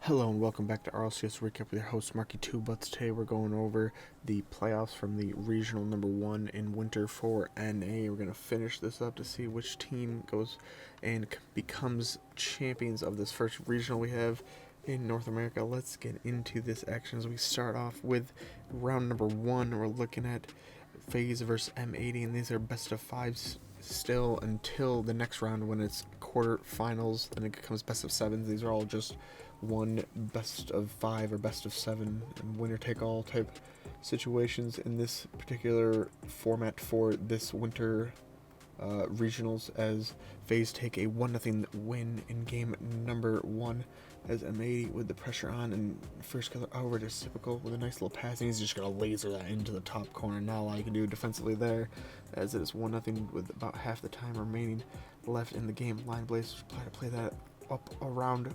Hello and welcome back to RLCS Recap with your host Marky 2, but today we're going over the playoffs from the regional number 1 in winter for NA. We're going to finish this up to see which team goes and becomes champions of this first regional we have in North America. Let's get into this action as we start off with round number 1. We're looking at FaZe versus M80, and these are best of 5s still until the next round when it's quarterfinals and it becomes best of 7s. These are all just one best of 5 or best of 7 and winner take all type situations in this particular format for this winter regionals, as FaZe take a 1-0 win in game number 1 as M80 with the pressure on, and first killer over to Typical with a nice little pass, and he's just going to laser that into the top corner. Not a lot you can do defensively there, as it is 1-0 with about half the time remaining left in the game. Line Blaze try to play that up around,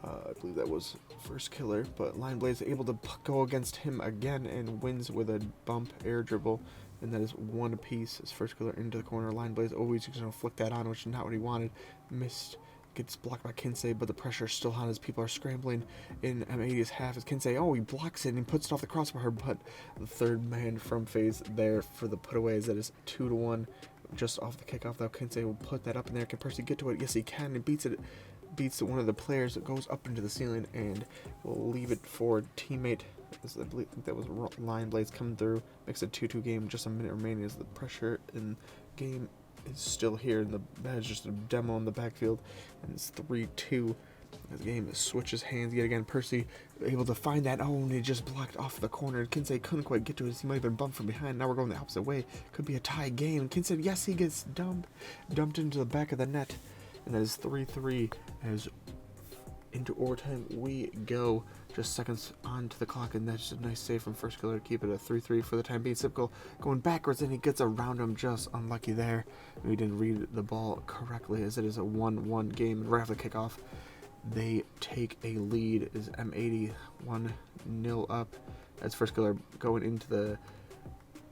I believe that was first killer, but Line Blaze able to go against him again and wins with a bump air dribble, and that is 1 apiece as first killer into the corner. Line Blaze always going to flick that on, which is not what he wanted. Missed, gets blocked by Kinsey, but the pressure is still on as people are scrambling in M80's half as Kinsey, he blocks it and he puts it off the crossbar, but the third man from FaZe there for the putaway, as that is 2-1 just off the kickoff, though. Kinsey will put that up in there. Can Percy get to it? Yes, he can, and beats one of the players that goes up into the ceiling, and will leave it for teammate. I believe that was Line Blaze coming through. Makes it 2-2 game. Just a minute remaining as the pressure in game is still here. And that is just a demo in the backfield, and it's 3-2. The game switches hands yet again. Percy able to find that. And he just blocked off the corner. Kinsey couldn't quite get to it. He might have been bumped from behind. Now we're going the opposite way. Could be a tie game. Kinsey, yes, he gets dumped into the back of the net. And that is 3-3 as into overtime we go. Just seconds onto the clock, and that's just a nice save from first killer to keep it a 3-3 for the time being. Typical going backwards, and he gets around him, just unlucky there. We didn't read the ball correctly, as it is a 1-1 game. Right after the kickoff, they take a lead as M80 1-0 up as first killer going into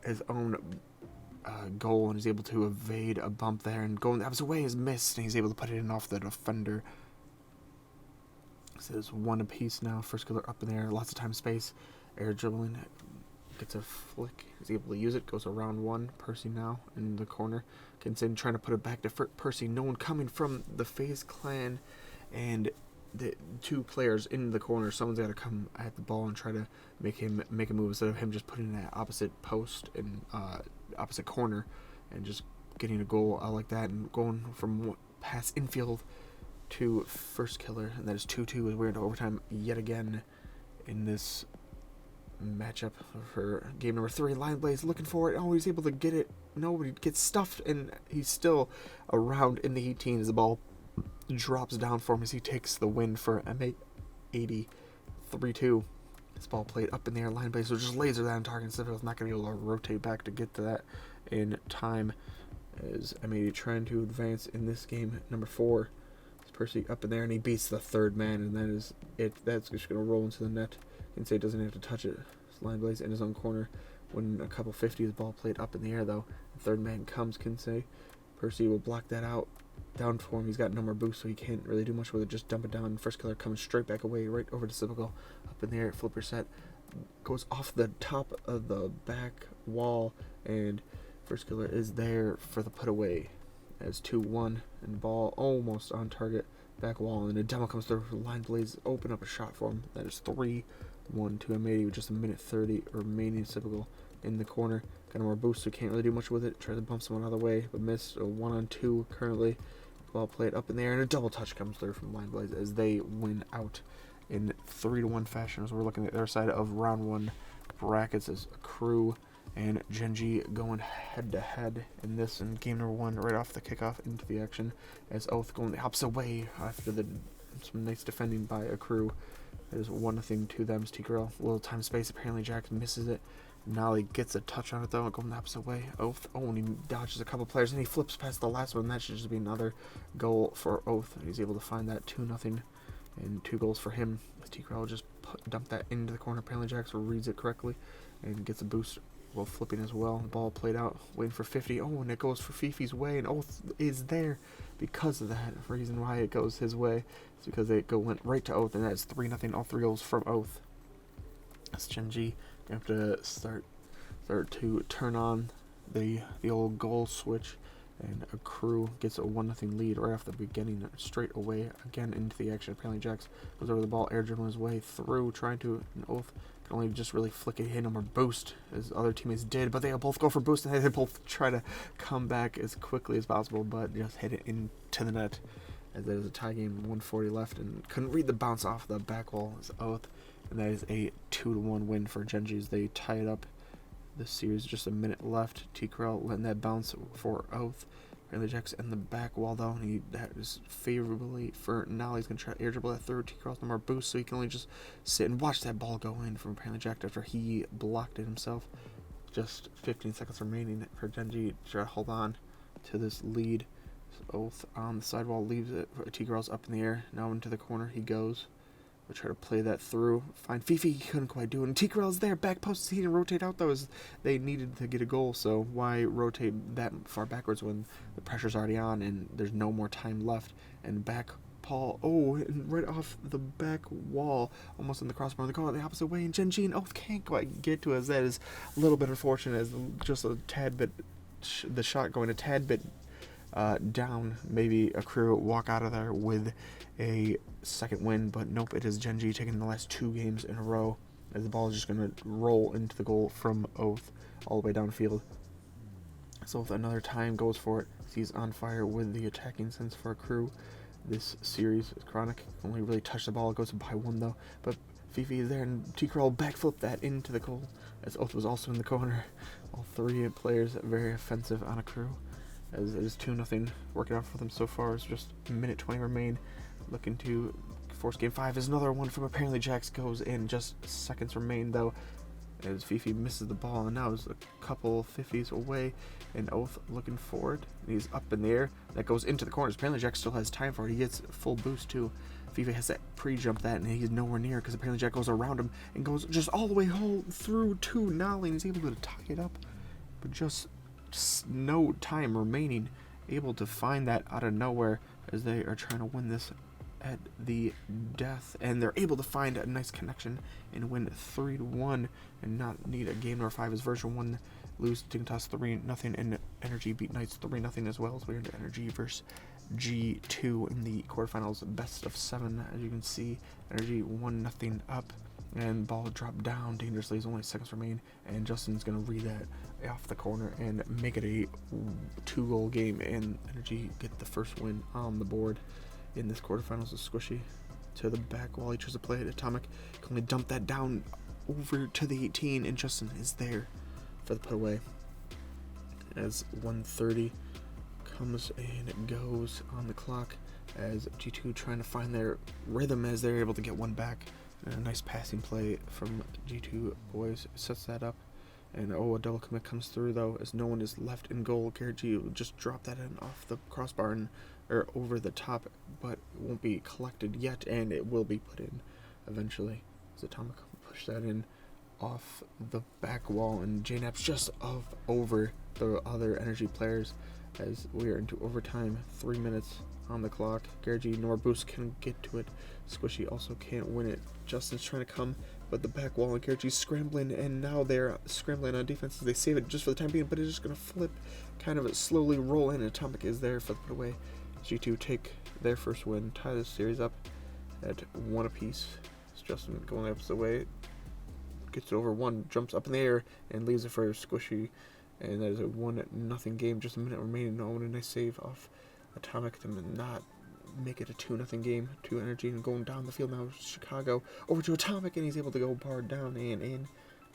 his own goal, and he's able to evade a bump there, and going the opposite way is missed, and he's able to put it in off the defender. So it's 1 apiece now. First killer up in there, lots of time space, air dribbling, gets a flick, he's able to use it, goes around 1. Percy now in the corner, Kinson trying to put it back to Percy. No one coming from the FaZe clan, and the 2 players in the corner. Someone's got to come at the ball and try to make a move instead of him just putting that opposite post and opposite corner and just getting a goal out like that, and going from pass infield to first killer, and that is 2-2 as we're into overtime yet again in this matchup for game number 3. Line Blaze looking for it. He's able to get it. Nobody gets stuffed, and he's still around in the 18 as the ball drops down for him as he takes the win for M80 3-2. This ball played up in the air. Line Blaze will just laser that on target. Civil's not going to be able to rotate back to get to that in time, as M80 trying to advance in this game number 4. Percy up in there, and he beats the third man, and that is it. That's just going to roll into the net. Kinsey doesn't have to touch it. Line Blaze in his own corner. When a couple 50s, ball played up in the air, though. The third man comes, Kinsey. Percy will block that out. Down for him. He's got no more boost, so he can't really do much with it. Just dump it down. First killer coming straight back away, right over to Typical. Up in the air, flipper set. Goes off the top of the back wall, and first killer is there for the put away. As 2-1, and ball almost on target, back wall, and a demo comes through. Line Blaze open up a shot for him. That is 3-1 to M80 with just a minute 30 remaining. Typical in the corner. Got no more boost, so can't really do much with it. Tries to bump someone out of the way, but missed. A 1-on-2 currently. Ball played up in there, and a double touch comes through from Line Blaze as they win out in 3-1 fashion. As we're looking at their side of round 1 brackets as Crew and Genji going head-to-head in this, in game number 1 right off the kickoff into the action, as Oath going the opposite way after some nice defending by a Crew. It is 1-0 to them. T-Girl, little time space, apparently Jack misses it. Nolly gets a touch on it though, going the opposite way. Oath, and he dodges a couple players, and he flips past the last one. That should just be another goal for Oath. He's able to find that 2-0, and 2 goals for him. T-Girl just dump that into the corner. Apparently Jax reads it correctly and gets a boost well, flipping as well. The ball played out, waiting for 50. Oh, and it goes for Fifi's way, and Oath is there because of that. The reason why it goes his way is because it went right to Oath, and that's 3-0. All 3 goals from Oath. That's Genji. You have to start to turn on the old goal switch, and a crew gets a 1-0 lead right off the beginning, straight away again into the action. Apparently Jax goes over the ball, air dribbling his way through, trying to, an Oath can only just really flick it, hit him, or boost, as other teammates did, but they both go for boost, and they both try to come back as quickly as possible, but just hit it into the net, as there's a tie game, 140 left, and couldn't read the bounce off the back wall as Oath, and that is a 2-1 win for Genji as they tie it up. This series, just a minute left. T-Krell letting that bounce for Oath. Apparently Jax in the back wall though, and that is favorably for now. He's gonna try to air dribble that third. T-Krell's no more boost, so he can only just sit and watch that ball go in from apparently Jax after he blocked it himself. Just 15 seconds remaining for Genji to try to hold on to this lead. So Oath on the sidewall leaves it. T-Krell's up in the air. Now into the corner he goes. We'll try to play that through. Find Fifi, he couldn't quite do it. And T-Krell's there, back post. He didn't rotate out though, as they needed to get a goal. So why rotate that far backwards when the pressure's already on and there's no more time left? And back Paul, and right off the back wall, almost in the crossbar. They go the opposite way, and Genji and Oath can't quite get to us. That is a little bit unfortunate, as just a tad bit, the shot going a tad bit down. Maybe a crew walk out of there with a second win, but nope, it is Genji taking the last 2 games in a row, as the ball is just going to roll into the goal from Oath all the way downfield. So Oath another time goes for it. He's on fire with the attacking sense for a crew. This series is chronic. Only really touched the ball. It goes by 1 though, but Fifi is there, and T-Krell backflip that into the goal, as Oath was also in the corner. All 3 players very offensive on a crew, as it is 2-0 working out for them so far. It's just a minute 20 remain. Looking to force game 5 is another one from apparently Jax goes in. Just seconds remain though, as Fifi misses the ball, and now is a couple 50s away, and Oath looking forward. He's up in the air. That goes into the corners. Apparently Jax still has time for it. He gets full boost too. Fifi has that pre-jump that, and he's nowhere near, because apparently Jax goes around him and goes just all the way through to Nolly, and he's able to tie it up, but just no time remaining. Able to find that out of nowhere, as they are trying to win this at the death, and they're able to find a nice connection and win 3-1 and not need a game nor 5 as version 1 lose Dignitas 3-0, and Energy beat Knights 3-0 as well, as we're into Energy versus G2 in the quarterfinals, best of 7. As you can see, Energy 1-0 up, and ball dropped down dangerously as only seconds remain, and Justin's gonna read that off the corner and make it a 2-goal game, and Energy get the first win on the board in this quarterfinals. Is Squishy to the back wall. He tries to play it. Atomic can only dump that down over to the 18, and Justin is there for the put away, as 1:30 comes and goes on the clock, as G2 trying to find their rhythm as they're able to get one back, and a nice passing play from G2 boys sets that up. And a double commit comes through though, as no one is left in goal. Garrett G will just drop that in off the crossbar or over the top, but it won't be collected yet, and it will be put in eventually, as Atomic will push that in off the back wall, and JNAP's just over the other Energy players, as we are into overtime. 3 minutes on the clock. Garrett G nor boost can get to it. Squishy also can't win it. Justin's trying to come, but the back wall, and Garrett G's scrambling, and now they're scrambling on defense. They save it just for the time being, but it's just going to flip, kind of slowly roll in. Atomic is there for the put away. G2 take their first win, tie this series up at 1 apiece. It's Justin going the opposite way, gets it over 1, jumps up in the air, and leaves it for Squishy, and that is a 1-0 game. Just a minute remaining. Oh, and a nice save off Atomic to not make it a 2-0 game to Energy, and going down the field now. Chicago over to Atomic, and he's able to go bar down and in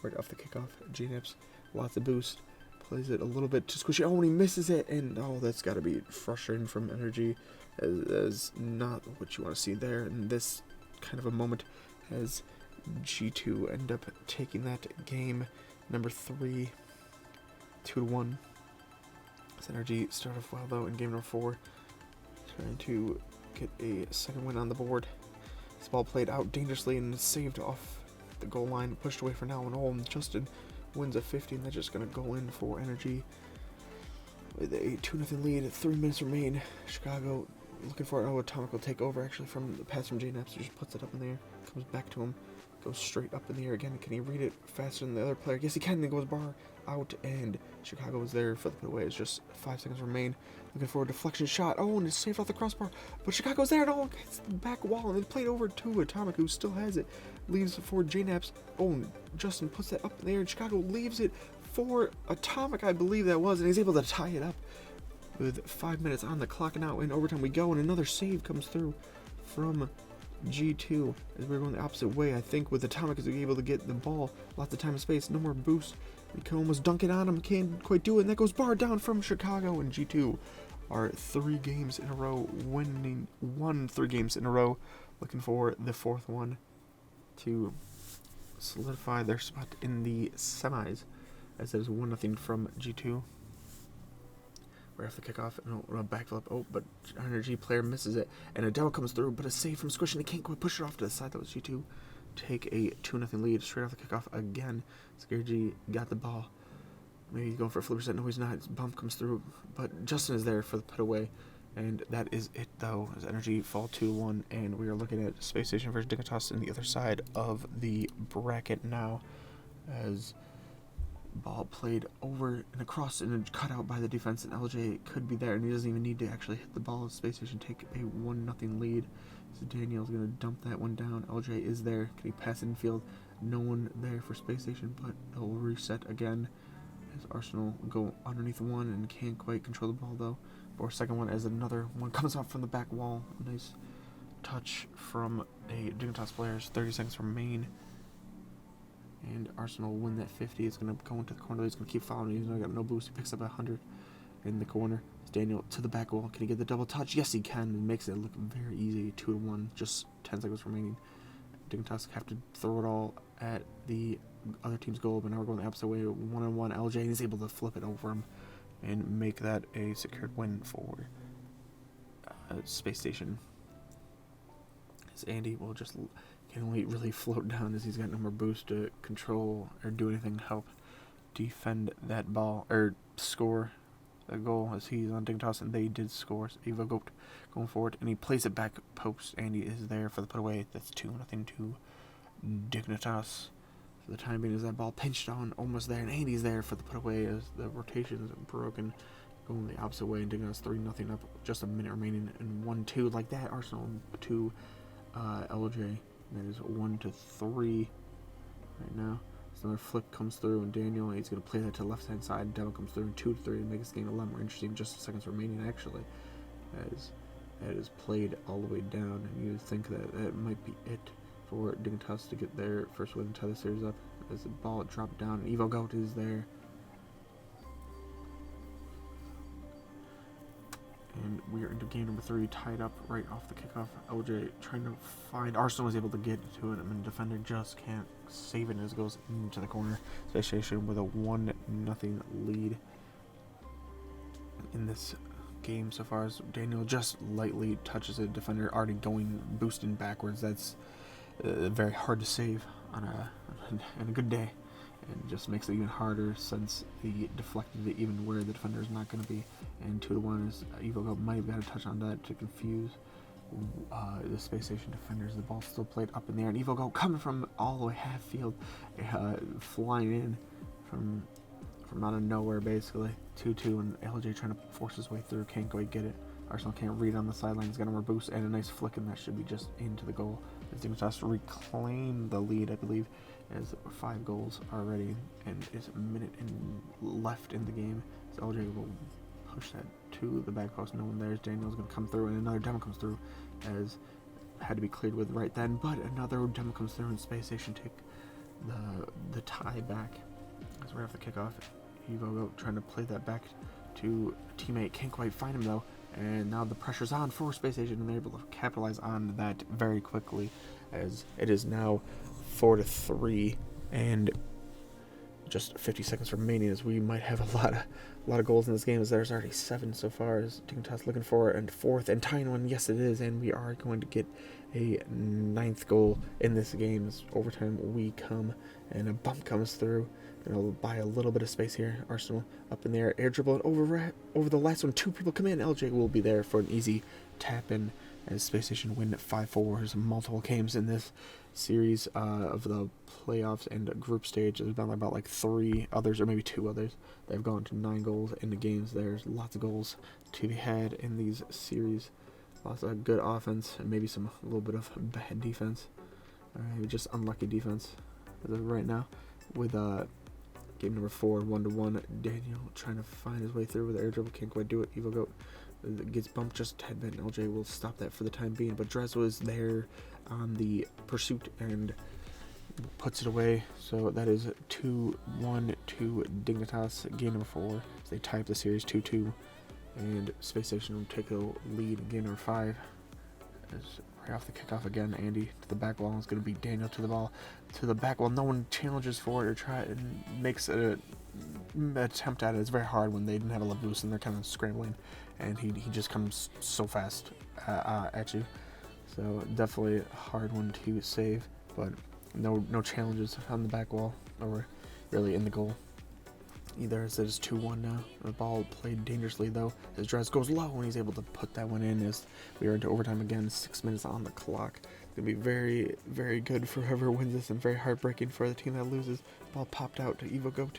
right off the kickoff. G-Nips, lots of boost, plays it a little bit to Squishy. Oh, and he misses it, and that's got to be frustrating from Energy, as not what you want to see there in this kind of a moment, as G2 end up taking that game number 3 2-1. As Energy start off well though in game number 4, trying to get a second win on the board. This ball played out dangerously and saved off the goal line, pushed away for now, and Justin wins a 50, and that's just going to go in for Energy with a 2-0 lead. 3 minutes remain. Chicago looking for it. Oh, Atomic will take over actually from the pass from J-Naps. Just puts it up in the air. Comes back to him. Goes straight up in the air again. Can he read it faster than the other player? Yes, he can. Then goes bar out, and Chicago is there for the put away. It's just 5 seconds remain. Looking for a deflection shot. Oh, and it's saved off the crossbar. But Chicago's there. No, it's the back wall, and then played over to Atomic, who still has it. Leaves for J-Naps. Oh, and Justin puts that up in the air, and Chicago leaves it for Atomic, I believe that was, and he's able to tie it up with 5 minutes on the clock. And now in overtime we go, and another save comes through from G2 as we're going the opposite way. I think with Atomic is able to get the ball, lots of time and space, no more boost. We can almost dunk it on him, can't quite do it, and that goes bar down from Chicago. And G2 are 3 games in a row, won 3 games in a row, looking for the 4th one to solidify their spot in the semis, as there's 1-0 from G2. Right off the kickoff, and a backflip. Oh, but Energy player misses it, and a demo comes through, but a save from Squish, and they can't quite push it off to the side. That was G2 take a 2-0 lead straight off the kickoff again. Scary G got the ball. Maybe he's going for a flipper set. No, he's not. His bump comes through, but Justin is there for the put away, and that is it though. As Energy fall 2-1, and we are looking at Space Station versus Dignitas on the other side of the bracket now, as ball played over and across and cut out by the defense, and LJ could be there, and he doesn't even need to actually hit the ball. Space Station take a 1-0 lead. So Daniel's going to dump that one down. LJ is there. Can he pass in field? No one there for Space Station, but he'll reset again as Arsenal go underneath one and can't quite control the ball though. For second one, as another one comes off from the back wall. Nice touch from a Dignitas players. 30 seconds remain. And Arsenal win that 50. It's going to go into the corner. He's going to keep following. He's got no boost. He picks up 100 in the corner. It's Daniel to the back wall. Can he get the double touch? Yes, he can. It makes it look very easy. 2-1. Just 10 seconds remaining. Dignitas have to throw it all at the other team's goal, but now we're going the opposite way. 1-on-1 LJ, and he's able to flip it over him and make that a secured win for Space Station. As Andy will just can only really float down, as he's got no more boost to control or do anything to help defend that ball or score a goal, as he's on Dignitas, and they did score. So Evo Goat going forward, and he plays it back post. Andy is there for the put away. That's 2-0 to Dignitas. For the time being, as that ball pinched on, almost there, and Andy's there for the put away as the rotations broken, going the opposite way, and Dignitas 3-0 up. Just a minute remaining, and 1-2 like that. Arsenal to LJ. That is 1-3 right now. So another flip comes through, and Daniel, he's going to play that to the left-hand side. Devil comes through, and 2-3 to make this game a lot more interesting. Just seconds remaining, actually, as that is played all the way down. And you would think that that might be it for Dignitas to get their first win and tie the series up. As the ball dropped down, and Evo Goat is there. And we are into game number 3, tied up right off the kickoff. LJ trying to find. Arsenal was able to get to it, and the defender just can't save it as it goes into the corner. Space Station with a 1-0 lead in this game so far, as Daniel just lightly touches the defender, already going boosting backwards. That's very hard to save on a good day, and just makes it even harder since he deflected it even where the defender is not going to be. And 2-1 is Evo Goat might have got a touch on that to confuse the Space Station defenders. The ball still played up in the air, and Evo Goat coming from all the way half field, flying in from out of nowhere basically. 2-2, and LJ trying to force his way through, can't quite get it. Arsenal can't read on the sidelines, got more boost and a nice flick, and that should be just into the goal. As Dignitas reclaim the lead, I believe, as 5 goals already, and it's a minute left in the game. So LJ will push that to the back post. No one there. Daniel's going to come through, and another demo comes through, as had to be cleared with right then. But another demo comes through, and Space Station take the tie back. As right off the kickoff, Evo Goat trying to play that back to a teammate. Can't quite find him though. And now the pressure's on for Space Station, and they're able to capitalize on that very quickly, as it is now 4-3, and just 50 seconds remaining, as we might have a lot of goals in this game, as there's already 7 so far. As Dignitas looking for a 4th and tying one. Yes, it is, and we are going to get a 9th goal in this game. As overtime we come, and a bump comes through. Gonna buy a little bit of space here. Arsenal up in there, air dribble it over the last one. 2 people come in. LJ will be there for an easy tap in as Space Station win 5-4. There's multiple games in this series of the playoffs and group stage. There's been about like 3 others, or maybe 2 others, that have gone to 9 goals in the games. There's lots of goals to be had in these series. Lots of good offense and maybe a little bit of bad defense. Maybe just unlucky defense as of right now. With game number 4, 1-1. Daniel trying to find his way through with the air dribble, can't quite do it. Evil Goat gets bumped just a tad bit, and LJ will stop that for the time being. But Drez was there on the pursuit and puts it away. So that is 2-1 to Dignitas. Game number 4. So they tie up the series 2-2. And Space Station will take a lead in game number 5. As right off the kickoff again, Andy to the back wall. It's going to be Daniel to the ball, to the back wall. No one challenges for it or makes an attempt at it. It's very hard when they didn't have a love boost and they're kind of scrambling, and he just comes so fast at you. So definitely a hard one to save, but no challenges on the back wall or really in the goal either, as it is 2-1 now. The ball played dangerously though, as Drez goes low and he's able to put that one in as we are into overtime again. 6 minutes on the clock. It's going to be very, very good for whoever wins this, and very heartbreaking for the team that loses. Ball popped out to Evo Goat.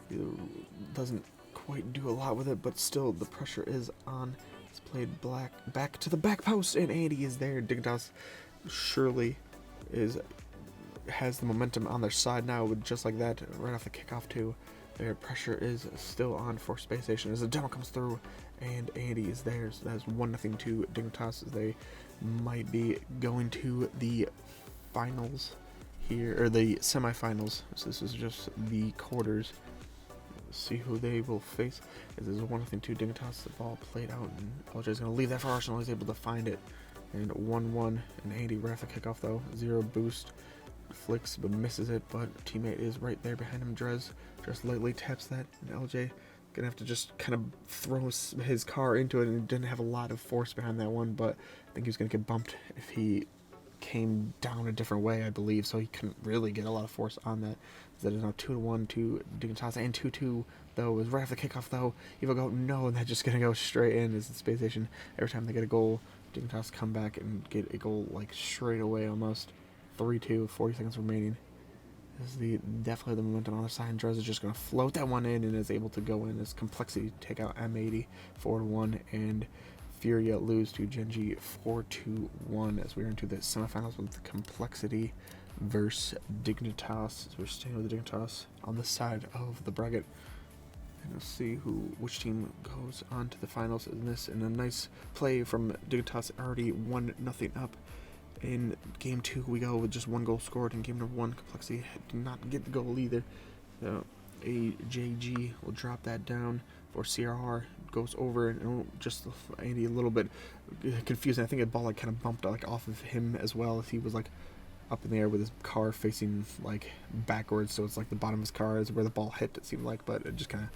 He doesn't quite do a lot with it, but still the pressure is on. It's played back to the back post, and Andy is there. Dignitas surely has the momentum on their side now, with just like that, right off the kickoff too. Their pressure is still on for Space Station as the demo comes through, and Andy is there. So that's 1-0 to Dignitas, as they might be going to the finals here, or the semifinals. So this is just the quarters. Let's see who they will face. This is 1-0 to Dignitas. The ball played out, and LJ is going to leave that for Arsenal. He's able to find it, and 1-1. And Andy right off the kickoff though, 0 boost. Flicks but misses it, but teammate is right there behind him. Drez just lightly taps that, and LJ gonna have to just kind of throw his car into it, and didn't have a lot of force behind that one, but I think he was gonna get bumped if he came down a different way, I believe, so he couldn't really get a lot of force on that. That is now 2-1 to Dignitas, and 2-2 though is right after the kickoff though. Evil Goat, no, and that's just gonna go straight in as the Space Station. Every time they get a goal, Dignitas come back and get a goal like straight away almost. 3-2, 40 seconds remaining. This is definitely the momentum on the side, and Drez is just going to float that one in and is able to go in as Complexity take out M80 4-1, and Furia lose to Genji 4-1 as we're into the semifinals with Complexity versus Dignitas. So we're staying with the Dignitas on the side of the bracket. And we'll see which team goes on to the finals in this. And a nice play from Dignitas, already 1-0 up. In game 2, we go with just 1 goal scored. In game number 1, Complexity did not get the goal either. So AJG will drop that down for CRR. Goes over, and just Andy a little bit confusing. I think the ball like kind of bumped like off of him as well, as he was like up in the air with his car facing like backwards. So it's like the bottom of his car is where the ball hit, it seemed like, but it just kind of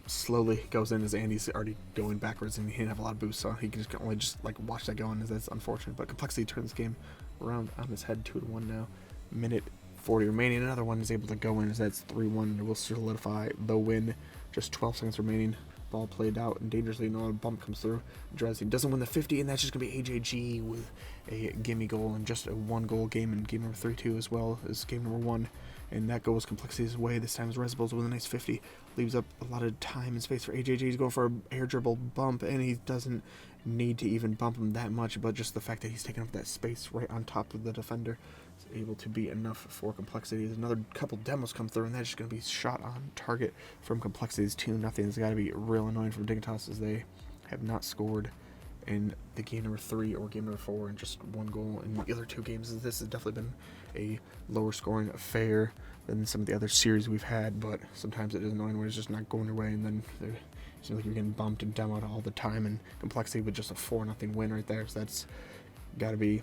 slowly goes in as Andy's already going backwards, and he didn't have a lot of boost, so he can just only like watch that go in. That's unfortunate, but Complexity turns the game around on his head. 2-1 now. Minute 40 remaining. Another one is able to go in, as that's 3-1. It will solidify the win. Just 12 seconds remaining. Ball played out, and dangerously, no bump comes through. Drez doesn't win the 50, and that's just going to be AJG with a gimme goal, and just a 1-goal game in game number 3-2 as well as game number 1. And that goes Complexity's way. This time is Resibos with a nice 50. Leaves up a lot of time and space for AJG. He's going for an air dribble bump, and he doesn't need to even bump him that much, but just the fact that he's taking up that space right on top of the defender is able to be enough for Complexity. There's another couple demos come through, and that's just going to be shot on target from Complexity's 2-0. It's got to be real annoying for Dignitas, as they have not scored in the game number 3 or game number 4, and just 1 goal in the other 2 games. This has definitely been a lower scoring affair than some of the other series we've had, but sometimes it is annoying when it's just not going your way, and then it seems like you're getting bumped and demoed all the time, and Complexity with just a 4-0 win right there. So that's got to be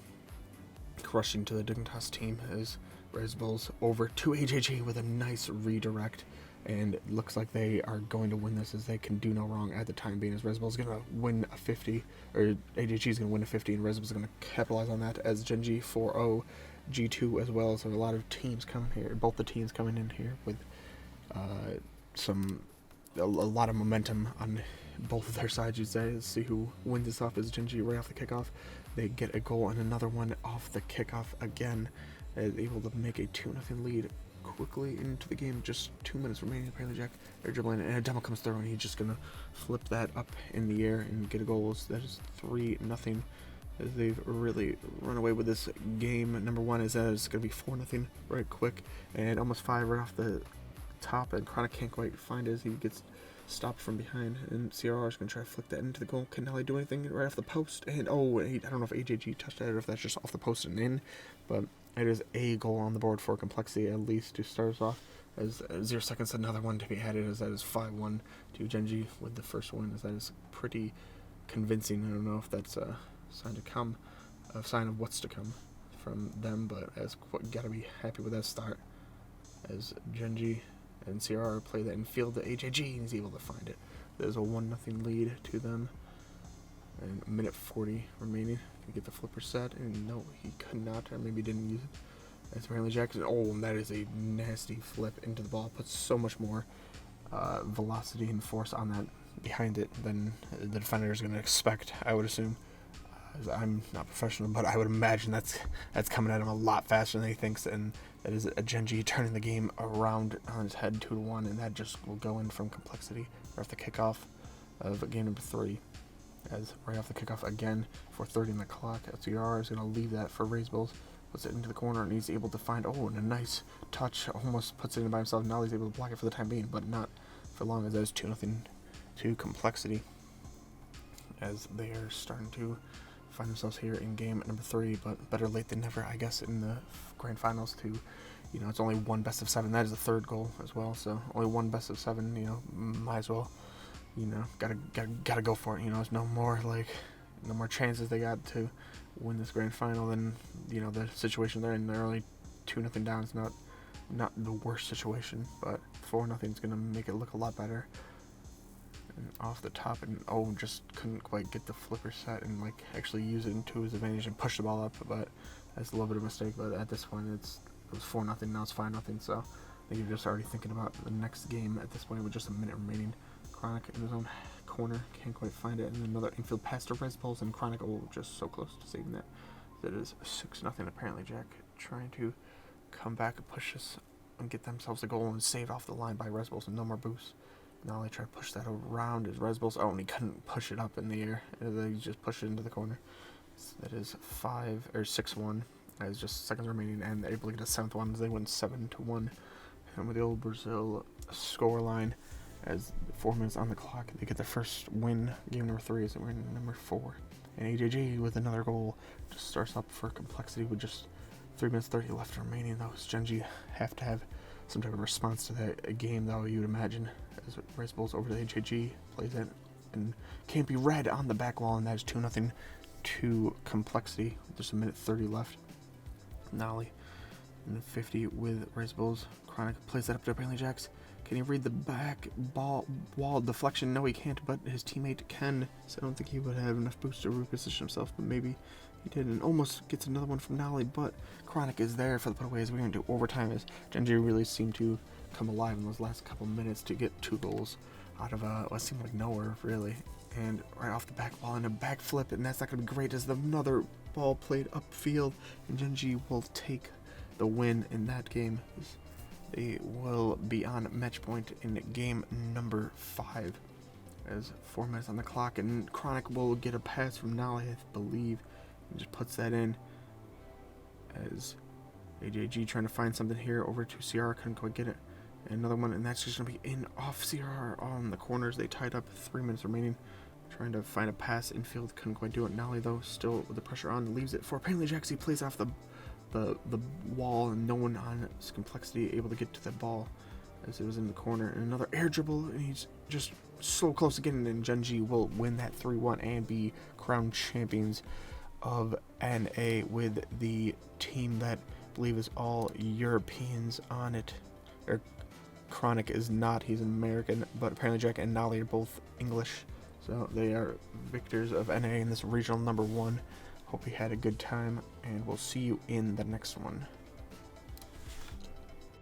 crushing to the Dignitas team, as Res Bulls over to AJG with a nice redirect, and it looks like they are going to win this, as they can do no wrong at the time being, as Red Bull's going to win a 50, or AJG is going to win a 50, and Red Bull's going to capitalize on that, as Genji 4-0 G2 as well. So a lot of teams coming here, both the teams coming in here with a lot of momentum on both of their sides, you'd say. Let's see who wins this off, as Genji right off the kickoff. They get a goal and another one off the kickoff again, is able to make a 2-0 lead quickly into the game. Just 2 minutes remaining. Apparently Jack, they're dribbling, and a demo comes through, and he's just gonna flip that up in the air and get a goal. So that is 3-0, as they've really run away with this game. Number one is that it's gonna be 4-0 right quick, and almost 5 right off the top, and Chronic can't quite find it as he gets stopped from behind, and CRR is going to try to flick that into the goal. Can Nelly do anything right off the post? And I don't know if AJG touched that or if that's just off the post and in, but it is a goal on the board for Complexity, at least, to start us off. As 0 seconds, another one to be added, as that is 5-1 to Genji with the first win, as that is pretty convincing. I don't know if that's a sign to come, a sign of what's to come from them, but as gotta be happy with that start, as Genji and CRR play that in field to AJG, and he's able to find it. There's a 1-0 lead to them, and a minute 40 remaining. Can he get the flipper set? And no, he could not, or maybe didn't use it. That's apparently Jackson. Oh, and that is a nasty flip into the ball. Puts so much more velocity and force on that behind it than the defender is going to expect, I would assume. I'm not professional, but I would imagine that's coming at him a lot faster than he thinks, and that is a Genji turning the game around on his head 2-1, and that just will go in from Complexity right off the kickoff of game number 3. As right off the kickoff again, 4:30 on the clock, FCR is going to leave that for Raisebulls, puts it into the corner, and he's able to find, and a nice touch, almost puts it in by himself. Now he's able to block it for the time being, but not for long, as that is 2-0 to Complexity, as they are starting to find themselves here in game number 3, but better late than never, I guess, in the grand finals. To, it's only one best of 7. That is the third goal as well, so only one best of 7. Might as well, gotta go for it. There's no more chances they got to win this grand final than the situation they're in. They're only 2-0 down. It's not the worst situation, but 4-0 is gonna make it look a lot better. And off the top, and just couldn't quite get the flipper set and actually use it to his advantage and push the ball up, but that's a little bit of a mistake. But at this point, it was 4-0, now it's 5-0, so I think you're just already thinking about the next game at this point with just a minute remaining. Chronic in his own corner, can't quite find it, and another infield pass to Red Bulls, and Chronic just so close to saving that. That is 6-0. Apparently Jack trying to come back and push this and get themselves a goal, and saved off the line by Red Bulls, and no more boosts. Now they try to push that around as Red Bulls. And he couldn't push it up in the air. They just pushed it into the corner. So that is 6-1. As just seconds remaining, and they're able to get a 7th one as they win 7-1. And with the old Brazil score line, as 4 minutes on the clock, they get their first win. Game number 3 is we're in number 4. And AJG with another goal just starts up for Complexity with just 3 minutes 30 left remaining. Those Genji have to have some type of response to that game, though, you would imagine, as Race Bulls over to HAG, plays it, and can't be read on the back wall, and that is 2-0 to Complexity. Just a minute 30 left. Nolly in 50 with Race Bulls. Chronic plays that up to Brantley Jacks. Can he read the back wall deflection? No, he can't, but his teammate can, so I don't think he would have enough boost to reposition himself, but maybe he did, and almost gets another one from Nolly, but Chronic is there for the putaway as we're going to do overtime, as Genji really seemed to come alive in those last couple minutes to get 2 goals out of what seemed like nowhere, really. And right off the back wall, and a backflip, and that's not going to be great, as another ball played upfield, and Genji will take the win in that game. They will be on match point in game number 5, as 4 minutes on the clock, and Chronic will get a pass from Nolly, I believe, and just puts that in, as AJG trying to find something here over to CR, couldn't quite get it, and another one, and that's just going to be in off CR on the corners. They tied up, 3 minutes remaining, trying to find a pass infield, couldn't quite do it. Nolly, though, still with the pressure on, leaves it for apparently Jaxie, plays off the wall, and no one on his Complexity able to get to the ball as it was in the corner, and another air dribble, and he's just so close to getting it, and Genji will win that 3-1 and be crowned champions of NA with the team that I believe is all Europeans on it, or Chronic is not. He's an American, but apparently Jack and Nolly are both English. So they are victors of NA in this regional number 1. Hope you had a good time, and we'll see you in the next one.